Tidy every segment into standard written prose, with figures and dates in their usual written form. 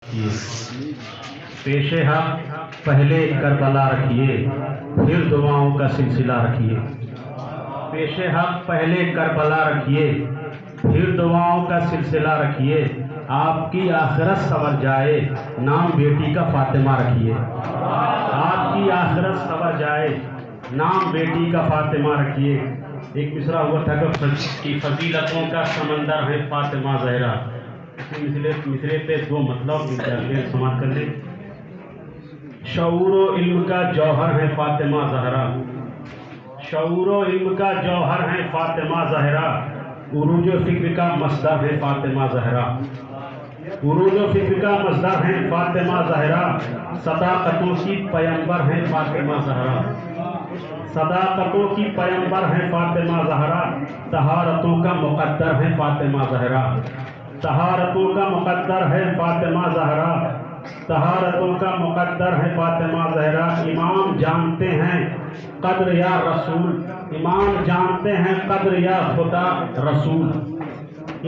رکھیے، پیش حق پہلے کربلا رکھیے، پھر دعاؤں کا سلسلہ رکھیے۔ پیش حق پہلے کربلا رکھیے، پھر دعاؤں کا سلسلہ رکھیے، آپ کی آخرت سنور جائے، نام بیٹی کا فاطمہ رکھیے۔ آپ کی آخرت سنور جائے، نام بیٹی کا فاطمہ رکھیے۔ ایک مصرع ہوا تھا کہ فضیلتوں کا سمندر ہے فاطمہ زہرا۔ مصرے پہ دو مطلب سماعت کر لیں۔ شعور و علم کا جوہر ہے فاطمہ زہرا، شعور و علم کا جوہر ہے فاطمہ زہرا، عروج و فکر کا مصدر ہے فاطمہ زہرا، عروج و فکر کا مصدر ہے فاطمہ زہرا، صداقتوں کی پیمبر ہے فاطمہ زہرا، صداقتوں کی پیمبر ہے فاطمہ زہرا، طہارتوں کا مقدر ہے فاطمہ زہرا، طہارتوں کا مقدر ہے فاطمہ زہرا، طہارتوں کا مقدر ہے فاطمہ زہرا۔ امام جانتے ہیں قدر یا رسول، امام جانتے ہیں قدر یا خدا رسول،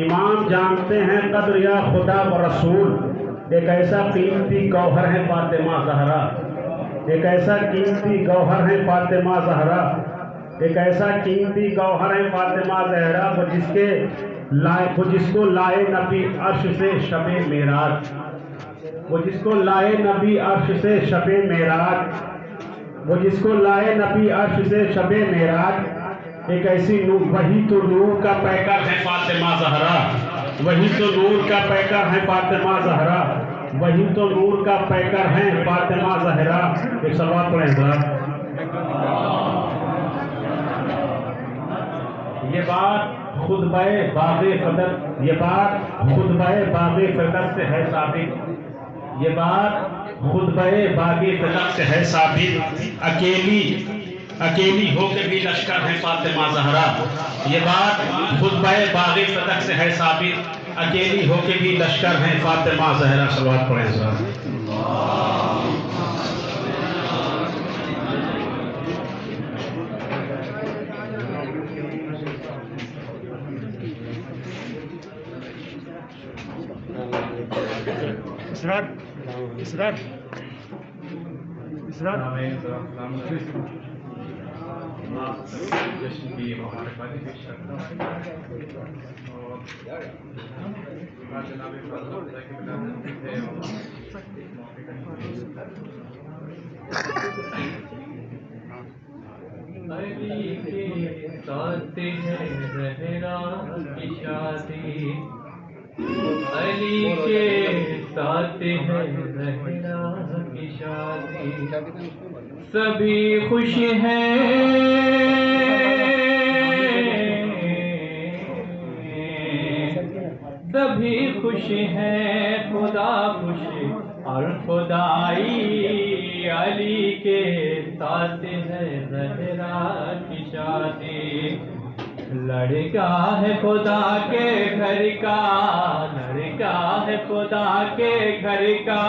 امام جانتے ہیں قدر یا خدا و رسول۔ ایک ایسا قیمتی گوہر ہے فاطمہ زہرا، ایک ایسا قیمتی گوہر ہے فاطمہ زہرا، ایک ایسا قیمتی گوہر ہے فاطمہ زہرا، وہ جس کو لائے نبی عرش سے شب معراج، وہ جس کو لائے نبی عرش سے شب معراج، وہ جس کو لائے نبی عرش سے شب معراج۔ ایک ایسی نور، وہی تو نور کا پیکر ہے فاطمہ زہرا، وہی تو نور کا پیکر ہے فاطمہ زہرا، وہی تو نور کا پیکر ہے فاطمہ زہرا۔ ایک صلوات پڑھیں حضرات۔ یہ بات خطبہ باغ فتح، یہ بات خطبہ باغ فتح سے ہے ثابت، یہ بات خطبہ باغ فتح سے ہے ثابت، اکیلی ہو کے بھی لشکر ہے فاطمہ زہرا۔ یہ بات خطبہ باغ فتح سے ہے ثابت، اکیلی ہو کے بھی لشکر ہے فاطمہ زہرا۔ صلوات پڑھیں حضرات۔ جشن کی مبارکبادی پیش کرتا ہوں اور جناب فضل کی مدد ہے اور موقع علی کے ساتھ ہے زہرا کی شادی، علی کے ساتھ ہے زہرا کی شادی، سبھی خوش ہیں، سبھی خوش ہیں، خدا خوش اور خدائی، علی کے ساتھ ہے زہرا کی شادی، لڑکا ہے خدا کے گھر کا، لڑکا ہے خدا کے گھر کا،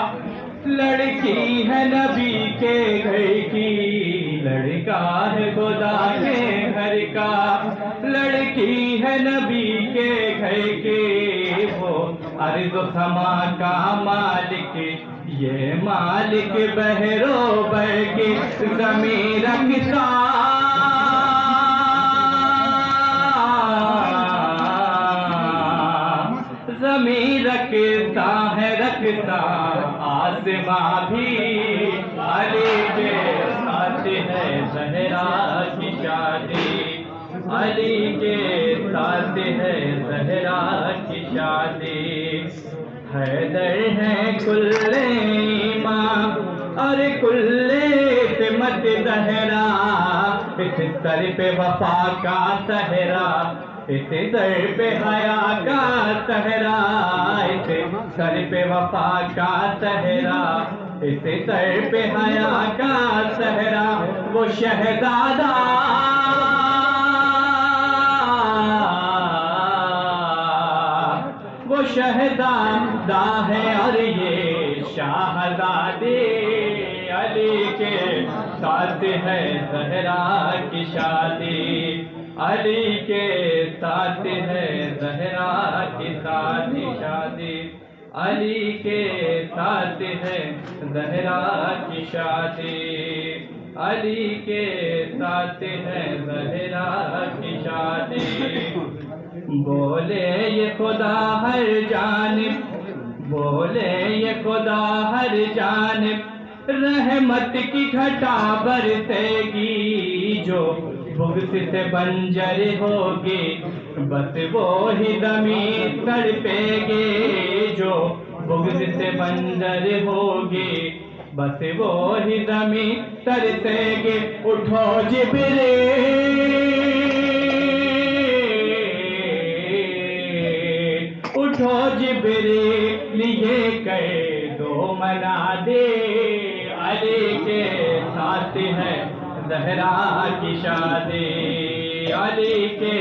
لڑکی ہے نبی کے گھر کی، لڑکا ہے خدا کے گھر کا، لڑکی ہے نبی کے گھر کی، وہ ارض و سما کا مالک، یہ مالک بحر و بر کے، زمین رکھتا زمین رکھتا ہے، رکھتا آسماں بھی، علی کے ساتھ ہے زہرا کی شادی، علی کے ساتھ ہے زہرا کی شادی، حیدر ہے کل ایمان اور کل خدمت زہرا، اس سر پہ وفا کا صحرا، اس سر پہ حیا کا صحرا، اس سر پہ وفا کا صحرا، اس سر پہ حیا کا صحرا، وہ شہزادہ وہ شہزادہ ہے اور یہ شاہزادی، علی کے ساتھ ہے زہرا کی شادی، علی کے ساتھ ہے زہرا کی شادی، علی کے ساتھ ہے زہرا کی شادی، علی کے ساتھ ہے زہرا کی شادی۔ بولے یہ خدا ہر جانب، بولے یہ خدا ہر جانب، رحمت کی گھٹا برسے گی، جو بغض سے بنجر ہوگی بس وہی زمین تڑپے گی، جو بغض سے بنجر ہوگی بس وہی زمین ترسے گی۔ اٹھو جبریل، اٹھو جبریل، یہ کہہ دو منا دے، علی کے ساتھ ہے زہرا کی شادی، علی کے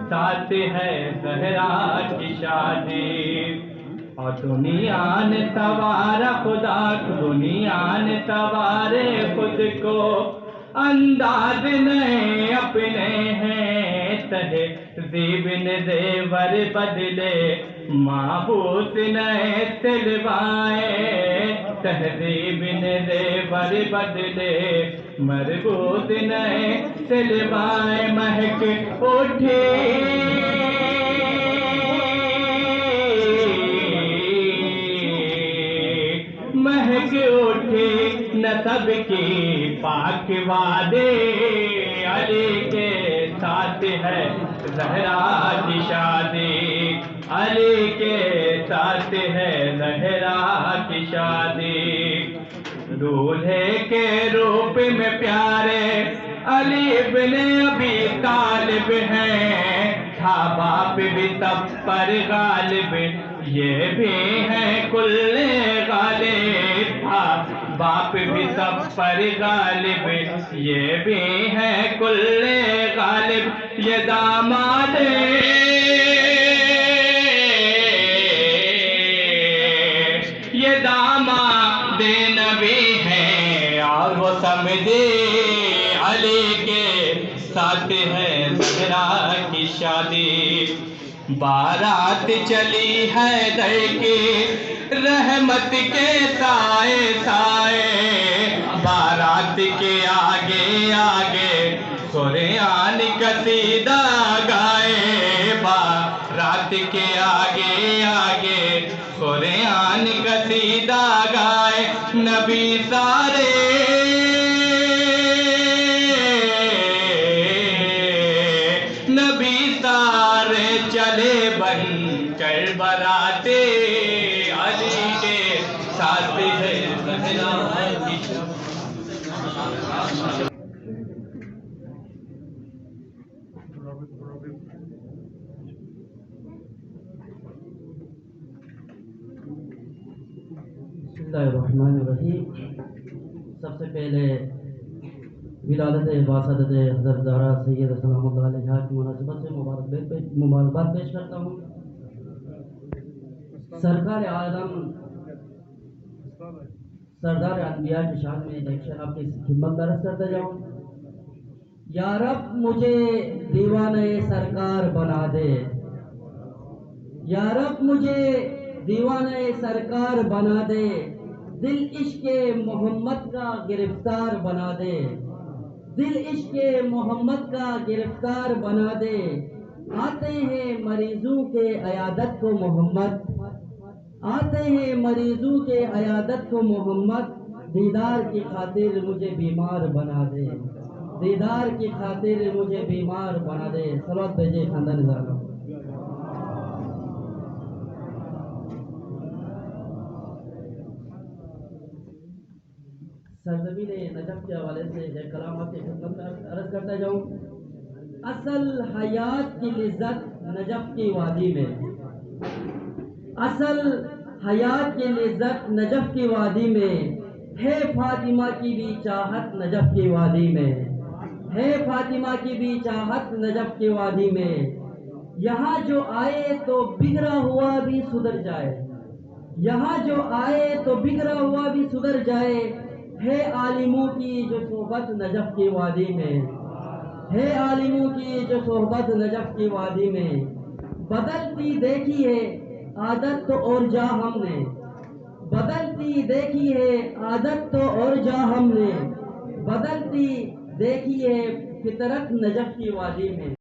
ساتھ ہے زہرا کی شادی۔ اور دنیا نے سوارا خدا کو، دنیا نے سوارے خود کو، انداز نئے اپنے ہیں، تہذیب نے زیور بدلے، محبوس نئے سلوائے، تہذیب نے زیور بدلے، مربوط نئے سلوائے، مہک اٹھی مہک اٹھی نسب کی پاک وادے، علی کے ساتھ ہے زہرا کی شادی، علی کے ساتھ ہے زہرا کی شادی۔ دولہے کے روپ میں پیارے علی ابن ابی طالب ہیں، تھا باپ بھی سب پر غالب، یہ بھی ہیں کل غالب، تھا باپ بھی سب پر غالب، یہ بھی ہیں کل غالب، یہ داماد یہ داماد نبی ہیں، اور وہ سمجھے علی کے ساتھ ہے زہرا کی شادی۔ بارات چلی حیدر کی رحمت کے سائے سائے، بارات کے آگے آگے قرآن قصیدہ گائے، بارات کے آگے آگے قرآن قصیدہ گائے، نبی سارے نبی سارے چلے بن کر براتے، علی کے ساتھ ہے زہرا کی بسم اللہ الرحمن الرحیم۔ سب سے پہلے ولادت باسعادت حضرت زہرا سید سلام اللہ علیہا کی مناسبت سے مبارکباد پیش کرتا ہوں۔ سرکار عالم سردار انبیاء کی شان میں ایک شعر آپ کی خدمت درج کرتا جاؤں۔ یا رب مجھے دیوانہ سرکار بنا دے، یا رب مجھے دیوانہ سرکار بنا دے، دل عشق محمد کا گرفتار بنا دے، دل عشق محمد کا گرفتار بنا دے، آتے ہیں مریضوں کے عیادت کو محمد، آتے ہیں مریضوں کے عیادت کو محمد، دیدار کی خاطر مجھے بیمار بنا دے، دیدار کی خاطر مجھے بیمار بنا دے۔ صلوات بھیجے خاندان زہرا۔ سرزمین نجف کے حوالے سے ایک کلام آپ کی خدمت میں عرض کرتا جاؤں۔ اصل حیات کی لذت نجف کی وادی میں، اصل حیات کی لذت نجف کی وادی میں، ہے فاطمہ کی بھی چاہت نجف کی وادی میں، ہے فاطمہ کی بھی چاہت نجف کی وادی میں، یہاں جو آئے تو بگڑا ہوا بھی سدھر جائے، یہاں جو آئے تو بگڑا ہوا بھی سدھر جائے، ہے عالموں کی جو صحبت نجف کی وادی میں، ہے عالموں کی جو صحبت نجف کی وادی میں، بدلتی دیکھی ہے عادت تو اور جا ہم نے بدلتی دیکھی ہے، عادت تو اور جا ہم نے بدلتی دیکھی ہے، فطرت نجف کی وادی میں